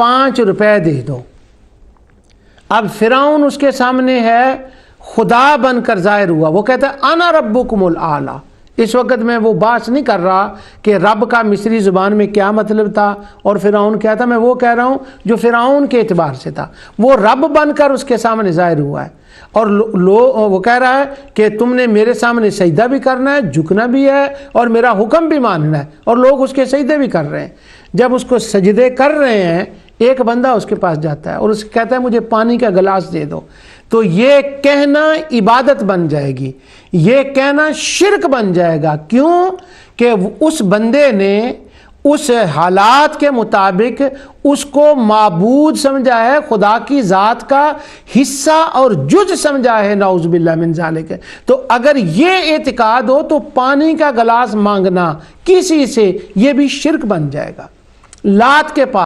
5 रुपए दे दो। अब फिरौन उसके सामने है, खुदा बनकर जाहिर हुआ। वो कहता है अना रब्बुकुमुल आला। इस वक्त मैं वो बात नहीं कर रहा कि रब का मिस्री ज़ुबान में क्या मतलब था और फिरौन क्या था। मैं वो कह रहा हूँ जो फिरौन के एतबार से था, वो रब बनकर उसके सामने जाहिर हुआ है। और वो कह रहा है कि तुमने मेरे सामने सजदा भी करना है, झुकना भी है और मेरा हुक्म भी मानना है। और लोग उसके सजदे भी कर रहे हैं। जब उसको सजदे कर रहे हैं, एक बंदा उसके पास जाता है और उससे कहता है मुझे पानी का गिलास दे दो। तो ये कहना इबादत बन जाएगी, ये कहना शिर्क बन जाएगा। क्यों कि उस बंदे ने उस हालात के मुताबिक उसको माबूद समझा है, खुदा की ज़ात का हिस्सा और जुज़ समझा है, नाउज़ बिल्लाह मिन ज़ालिक। तो अगर ये एतिकाद हो तो पानी का गिलास मांगना किसी से, ये भी शिर्क बन जाएगा। लात के पास